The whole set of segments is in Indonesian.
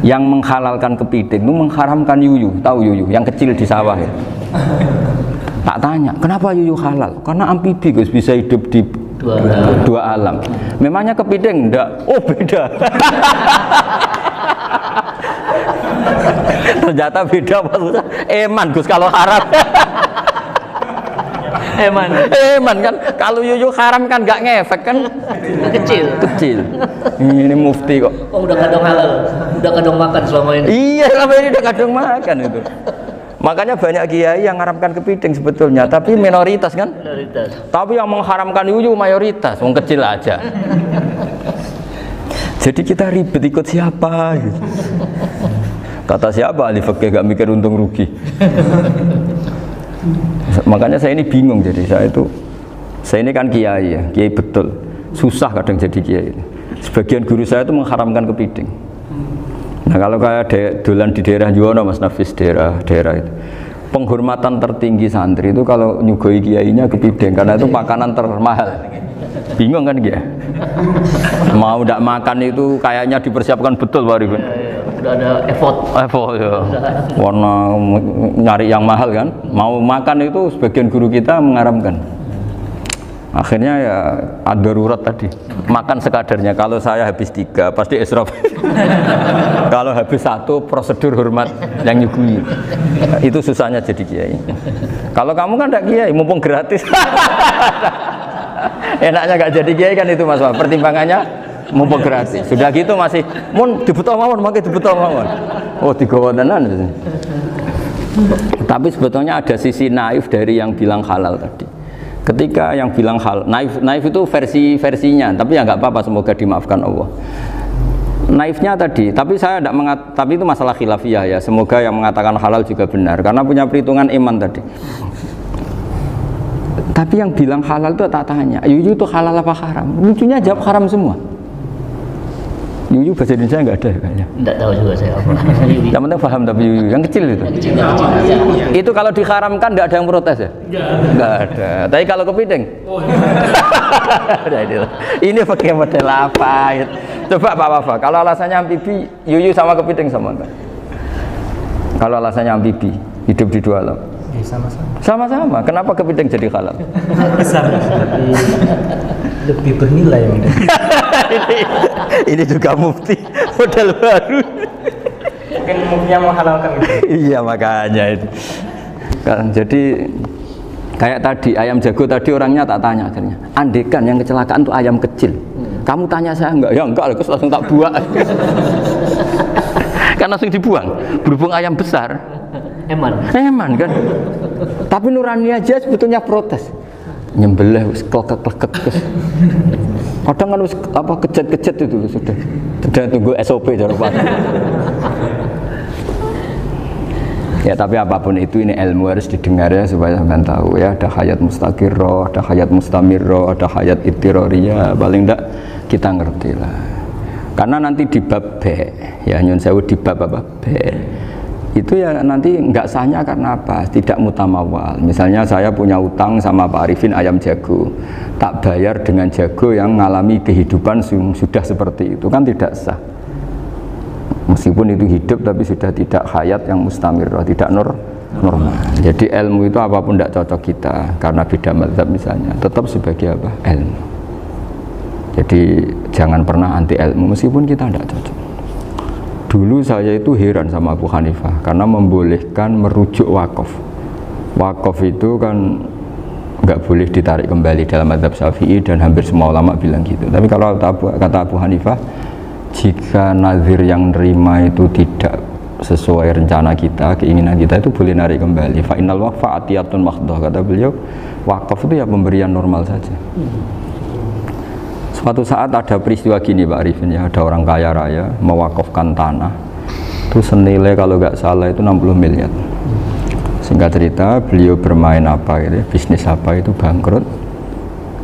Yang menghalalkan kepiting itu mengharamkan yuyu, tahu yuyu yang kecil di sawah ya. Tak tanya, kenapa yuyu halal? Karena amfibi Gus, bisa hidup di dua alam. Memangnya kepiting enggak? Oh beda. Ternyata beda maksudnya. Eman Gus kalau haram. Eman kan, kalau yuyu haram kan nggak ngefek kan, kecil. Ini mufti kok. Oh udah kadang halal, udah kadang makan selama ini. Iya selama ini udah kadang makan itu. Makanya banyak kiai yang mengharamkan kepiting sebetulnya, tapi minoritas kan. Minoritas. Tapi yang mengharamkan yuyu mayoritas, wong kecil aja. Jadi kita ribet ikut siapa? Gitu. Kata siapa ahli fikih gak mikir untung rugi. Makanya saya ini bingung, jadi saya ini kan kiai ya, kiai betul, susah kadang jadi kiai. Sebagian guru saya itu mengharamkan kepiting. Nah kalau kayak dolan di daerah Juwono Mas Nafis, daerah itu penghormatan tertinggi santri itu kalau nyugoi kiainya kepiting, karena itu makanan termahal. Bingung kan dia? Mau tidak makan itu kayaknya dipersiapkan betul Pak Arifin. Udah ada effort ya. Warna nyari yang mahal kan, mau makan itu sebagian guru kita mengharamkan. Akhirnya ya ada darurat tadi, makan sekadarnya. Kalau saya habis 3 pasti israf. Kalau habis 1 prosedur hormat yang nyugui. Itu susahnya jadi kiai. Kalau kamu kan tidak kiai, mumpung gratis. Enaknya gak jadi kiai kan itu Mas. Pertimbangannya mumpung gratis. Sudah gitu masih mun dibutuh mawon, makai dibutuh mawon. Oh digawa tenan. Tapi sebetulnya ada sisi naif dari yang bilang halal tadi. Ketika yang bilang halal, naif itu versinya, tapi ya nggak apa-apa, semoga dimaafkan Allah. Naifnya tadi, tapi saya tidak tapi itu masalah khilafiyah ya. Semoga yang mengatakan halal juga benar, karena punya perhitungan iman tadi. Tapi yang bilang halal itu tak tanya, yuyu itu halal apa haram? Lucunya jawab haram semua. Yuyu bahasa Indonesia nggak ada kayaknya. Nggak tahu juga saya apa. Yang penting paham tapi yuyu yang kecil itu. Itu kalau diharamkan nggak ada yang protes ya? Nggak ada. Tapi kalau kepiting? Ini pakai model apa? Coba Pak Wafa. Kalau alasannya amfibi, yuyu sama kepiting sama enggak? Kalau alasannya amfibi, hidup di 2 alam. Sama-sama. Kenapa kepiting jadi halal? Besar, lebih bernilai. Ini juga mufti model baru. Mungkin muftinya menghalalkan gitu. Iya makanya itu. Kan jadi kayak tadi ayam jago tadi orangnya tak tanya akhirnya. Andekan yang kecelakaan tuh ayam kecil. Kamu tanya saya enggak? Ya enggak, terus langsung tak buang. Kan langsung dibuang. Berhubung ayam besar. Eman kan. Tapi nurani aja sebetulnya protes. Nyembelih wis klekek-klekek wis. Kadang kan wis apa kejet-kejet itu sudah tunggu SOP cara Pak. Ya tapi apapun itu ini ilmu harus didengar ya supaya sampean tahu ya, ada hayat mustaqirrah, ada hayat mustamirrah, ada hayat ittirariyah, paling enggak kita ngerti lah. Karena nanti di bab B ya nyun sewu di bab apa B itu ya nanti nggak sahnya karena apa? Tidak mutamawal. Misalnya saya punya utang sama Pak Arifin ayam jago, tak bayar dengan jago yang mengalami kehidupan sudah seperti itu kan tidak sah. Meskipun itu hidup tapi sudah tidak hayat yang mustamirrah, tidak normal. Jadi ilmu itu apapun tidak cocok kita karena beda mazhab misalnya, tetap sebagai apa? Ilmu. Jadi jangan pernah anti ilmu meskipun kita tidak cocok. Dulu saya itu heran sama Abu Hanifah karena membolehkan merujuk wakaf. Wakaf itu kan nggak boleh ditarik kembali dalam mazhab Syafi'i dan hampir semua ulama bilang gitu. Tapi kalau kata Abu Hanifah, jika nazir yang nerima itu tidak sesuai rencana kita, keinginan kita, itu boleh narik kembali. Fa innal waqfa atiyatun mahdhah, kata beliau. Wakaf itu ya pemberian normal saja. Suatu saat ada peristiwa gini Pak Arifin ya, ada orang kaya raya mewakafkan tanah itu senilai kalau nggak salah itu 60 miliar. Singkat cerita beliau bermain apa gitu, bisnis apa itu bangkrut,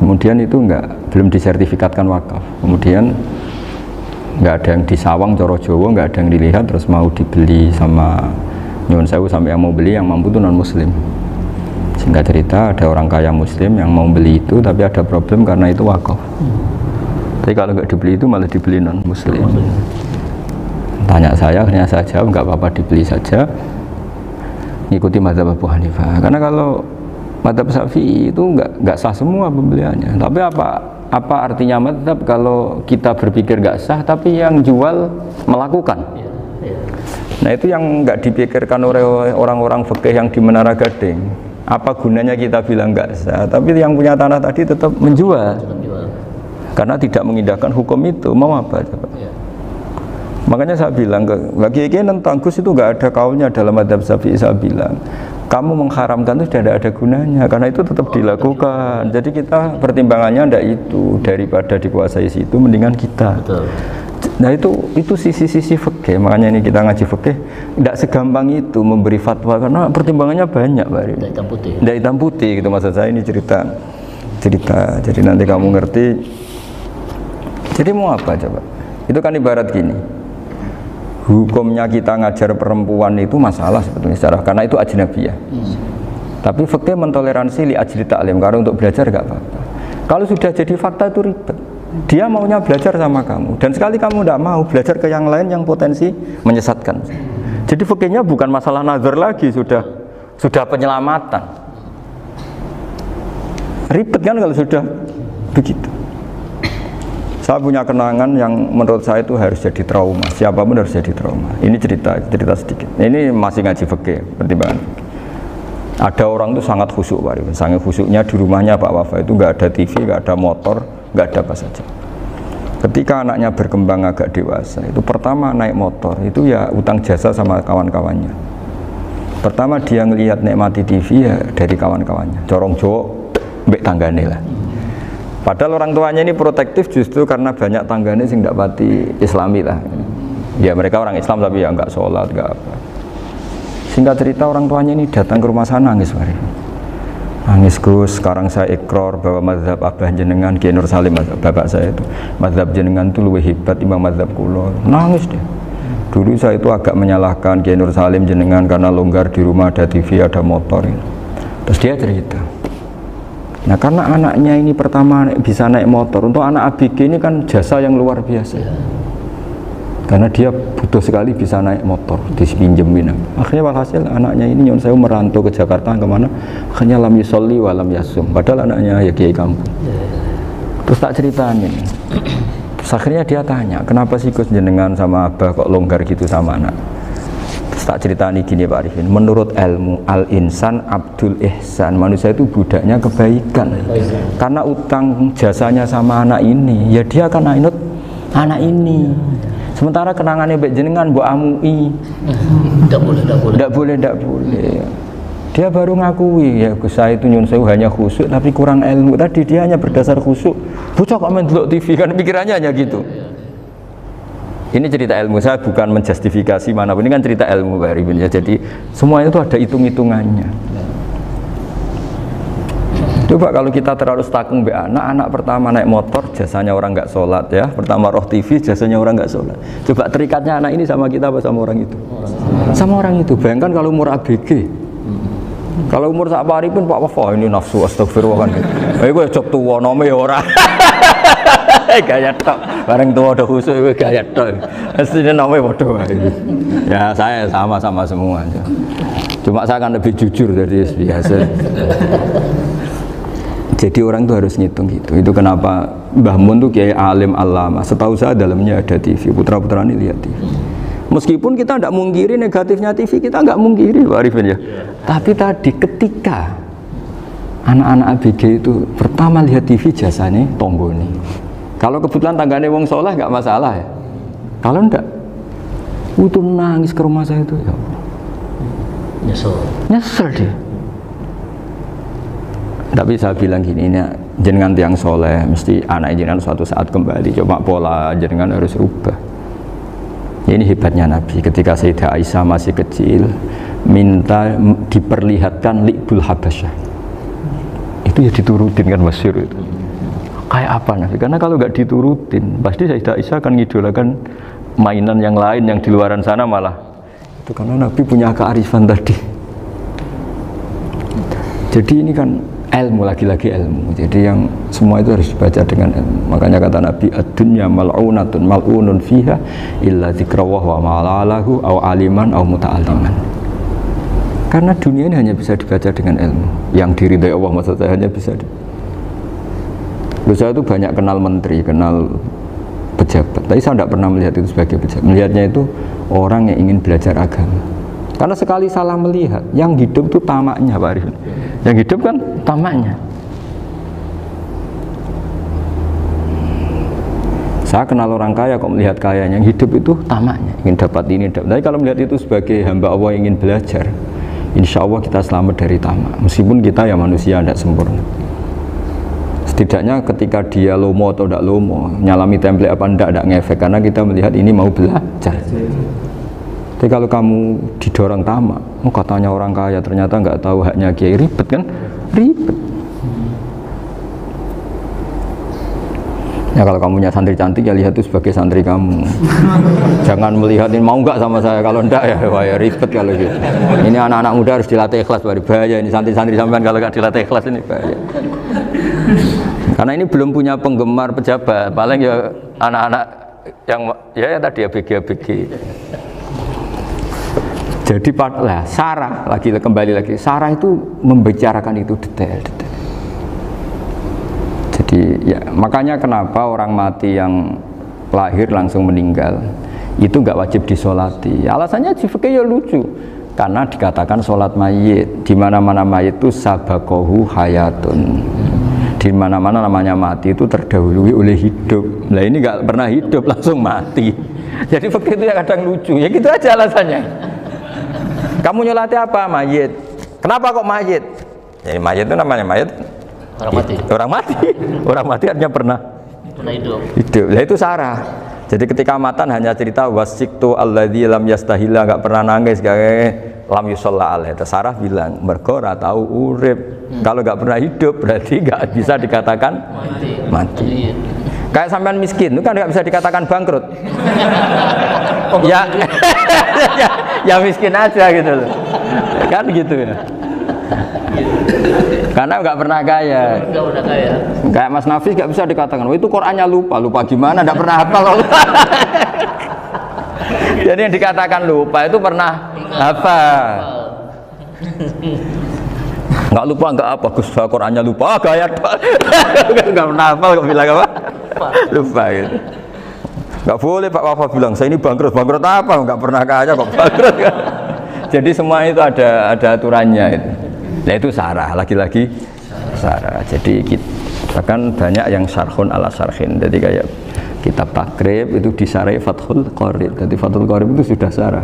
kemudian itu belum disertifikatkan wakaf, kemudian nggak ada yang disawang coro Jowo, nggak ada yang dilihat, terus mau dibeli sama nyuwun sewu sampai yang mau beli yang mampu itu non muslim. Singkat cerita ada orang kaya muslim yang mau beli itu tapi ada problem karena itu wakaf. Tapi kalau nggak dibeli itu malah dibeli non muslim. Tanya saya, akhirnya saya jawab nggak apa-apa dibeli saja, ngikuti mazhab Abu Hanifah. Karena kalau mazhab Syafi'i itu nggak sah semua pembeliannya. Tapi apa artinya mazhab kalau kita berpikir nggak sah, tapi yang jual melakukan? Nah itu yang nggak dipikirkan oleh orang-orang fikih yang di Menara Gading. Apa gunanya kita bilang nggak sah, tapi yang punya tanah tadi tetap menjual, karena tidak mengindahkan hukum itu. Mau apa coba? Makanya saya bilang bagi tentang Gus itu nggak ada kaulnya dalam mazhab Syafi'i. Saya bilang kamu mengharamkan itu tidak ada gunanya, karena itu tetap dilakukan. Jadi kita pertimbangannya ndak itu, daripada dikuasai situ mendingan kita. Betul. Nah itu sisi-sisi fikih. Makanya ini kita ngaji fikih ndak segampang itu memberi fatwa, karena pertimbangannya banyak, Pak. Ndak hitam putih. Ndak hitam putih gitu maksud saya, ini cerita. Jadi nanti kamu ngerti. Jadi mau apa coba? Itu kan ibarat gini. Hukumnya kita ngajar perempuan itu masalah sebetulnya secara, karena itu ajnabiyah. Tapi fikih mentoleransi li ajli ta'lim, karena untuk belajar gak apa-apa. Kalau sudah jadi fakta itu ribet. Dia maunya belajar sama kamu, dan sekali kamu tidak mau belajar ke yang lain yang potensi menyesatkan. Jadi fikihnya bukan masalah nazar lagi, sudah penyelamatan. Ribet kan kalau sudah begitu. Saya punya kenangan yang menurut saya itu harus jadi trauma. Siapapun harus jadi trauma. Ini cerita sedikit. Ini masih ngaji fikih, pertimbangan. Ada orang itu sangat khusyuk, Pak Rifin. Sangat khusyuknya di rumahnya Pak Wafa itu nggak ada TV, nggak ada motor, nggak ada apa saja. Ketika anaknya berkembang agak dewasa, itu pertama naik motor, itu ya utang jasa sama kawan-kawannya. Pertama dia ngelihat nikmati TV ya dari kawan-kawannya. Corong Jawa, mbek tanggane lah. Padahal orang tuanya ini protektif justru karena banyak tangganya sing tidak pati Islami lah. Ya mereka orang Islam tapi ya nggak sholat, nggak apa. Singkat cerita orang tuanya ini datang ke rumah saya nangis, Pak. Nangis, Gus, sekarang saya ikrar bahwa mazhab Abah jenengan Kiai Nur Salim, bapak saya itu, mazhab jenengan itu lebih hebat timbang mazhab kula. Nangis deh. Dulu saya itu agak menyalahkan Kiai Nur Salim jenengan karena longgar di rumah ada TV, ada motor. Terus dia cerita. Nah karena anaknya ini pertama bisa naik motor, untuk anak ABG ini kan jasa yang luar biasa. Karena dia butuh sekali bisa naik motor, dipinjemin. Akhirnya walhasil anaknya ini nyon saya merantau ke Jakarta kemana? Akhirnya lam yusolli wa lam yasum. Padahal anaknya ya kiai kampung. Terus tak ceritain. Terus akhirnya dia tanya, kenapa sih Gus jenengan sama Abah kok longgar gitu sama anak? Tak ceritani gini Pak Arifin, menurut ilmu al-insan abdul ihsan, manusia itu budaknya kebaikan. Karena utang jasanya sama anak ini, ya dia akan ainut anak ini. Sementara kenangannya baik jenengan bu amui, tidak boleh. Dia baru ngakui ya Gus saya itu nyun sewu hanya khusyuk tapi kurang ilmu. Tadi dia hanya berdasar khusyuk. Bocah kok main delok TV kan pikirannya hanya gitu. Ini cerita ilmu, saya bukan menjustifikasi manapun, ini kan cerita ilmu Pak Arifin ya. Jadi semuanya itu ada hitung-hitungannya. Coba kalau kita terlalu stakung be anak pertama naik motor jasanya orang nggak sholat ya, pertama roh TV jasanya orang nggak sholat. Coba terikatnya anak ini sama kita apa sama orang itu? Sama orang itu. Bayangkan kalau umur ABG, kalau umur sak Arifin Pak Wafa ini nafsu astagfirullah kan. Iku ya cok tuwa nome ya ora. Gaya tok, bareng tua udah khusus gaya tok. Aslinya namanya bodoh. Ya saya sama semua. Cuma saya akan lebih jujur dari biasa. Jadi orang itu harus ngitung gitu. Itu kenapa Mbah Mun tuh kiai alim alama. Setahu saya dalamnya ada TV. Putra-putra ini lihat TV. Meskipun kita tidak mungkiri negatifnya TV, kita nggak mungkiri Pak Arifin ya. Tapi tadi ketika anak-anak ABG itu pertama lihat TV jasanya tonggone. Kalau kebetulan tanggane wong soleh nggak masalah ya. Kalau enggak, itu nangis ke rumah saya itu ya. Nyesel dia. Tapi saya bilang gini, ini jenengan tiang soleh, mesti anak jenengan suatu saat kembali. Coba pola jenengan harus rubah. Ini hebatnya Nabi. Ketika Sayyidah Aisyah masih kecil, minta diperlihatkan li'bul habasyah. Itu ya diturutin kan masyhur itu. Kayak apa Nabi? Karena kalau nggak diturutin, pasti Sayyidah Aisyah akan ngidolakan mainan yang lain yang di luaran sana malah. Itu karena Nabi punya kearifan tadi. Jadi ini kan ilmu, lagi-lagi ilmu. Jadi yang semua itu harus dibaca dengan ilmu. Makanya kata Nabi, ad-dunya mal'unatun mal'unun fiha illa dzikrawah wa ma'alahu au aliman au muta'aliman. Karena dunia ini hanya bisa dibaca dengan ilmu. Yang diridai Allah maksud saya hanya bisa saya itu banyak kenal menteri, kenal pejabat, tapi saya tidak pernah melihat itu sebagai pejabat. Melihatnya itu orang yang ingin belajar agama. Karena sekali salah melihat, yang hidup itu tamaknya Pak Arifin. Yang hidup kan tamaknya. Saya kenal orang kaya kok melihat kaya, yang hidup itu tamaknya, ingin dapat ini, dapat. Tapi kalau melihat itu sebagai hamba Allah yang ingin belajar, insya Allah kita selamat dari tamak. Meskipun kita ya manusia tidak sempurna. Setidaknya ketika dia lomo atau tidak lomo, nyalami template apa tidak ngefek, karena kita melihat ini mau belajar. Tapi kalau kamu didorong tamak, katanya orang kaya ternyata nggak tahu haknya kiai, ribet kan? Ribet. Ya kalau kamu punya santri cantik ya lihat itu sebagai santri kamu. Jangan melihat ini mau nggak sama saya, kalau enggak ya wah ya ribet kalau gitu. Ini anak-anak muda harus dilatih ikhlas, bahaya ini santri-santri sampean kalau nggak dilatih ikhlas ini bahaya. Karena ini belum punya penggemar pejabat, paling ya anak-anak yang ya tadi ABG. Jadi Sarah kembali lagi, Sarah itu membicarakan itu detail. Jadi ya makanya kenapa orang mati yang lahir langsung meninggal itu nggak wajib disolati. Alasannya fikih ya lucu, karena dikatakan sholat mayit, di mana-mana mayit itu sabakohu hayatun. Di mana-mana namanya mati itu terdahului oleh hidup. Nah ini nggak pernah hidup langsung mati. Jadi fikih itu ya kadang lucu. Ya gitu aja alasannya. Kamu nyolati apa? Mayit. Kenapa kok mayit? Jadi mayit itu namanya mayit. Orang mati. Orang mati. Orang mati artinya pernah hidup. Hidup. Nah itu Sarah. Jadi ketika matan hanya cerita wasiktu alladzi lam yastahila, nggak pernah nangis, kayak lam yusalla alaih. Sarah bilang mergo ora tahu urip. Kalau nggak pernah hidup berarti nggak bisa dikatakan mati. Kayak sampean miskin itu kan nggak bisa dikatakan bangkrut. Ya, ya miskin aja gitu loh. Kan gitu ya. Karena nggak pernah kaya. Kayak Mas Nafis nggak bisa dikatakan, oh itu Qurannya lupa gimana? Nggak pernah hafal. Jadi yang dikatakan lupa itu pernah hafal. Nggak lupa nggak apa, Gus Qurannya lupa, gaya nggak pernah hafal kok bilang apa? Lupa gitu. Nggak boleh Pak Wafa bilang saya ini bangkrut apa? Nggak pernah kaya kok bangkrut kan? Jadi semua itu ada aturannya itu. Nah itu Sarah, lagi-lagi Sarah. Jadi kita kan banyak yang syarhun ala syarhin. Jadi kayak kitab takrib itu disarai Fathul Qorib. Jadi Fathul Qorib itu sudah Sarah.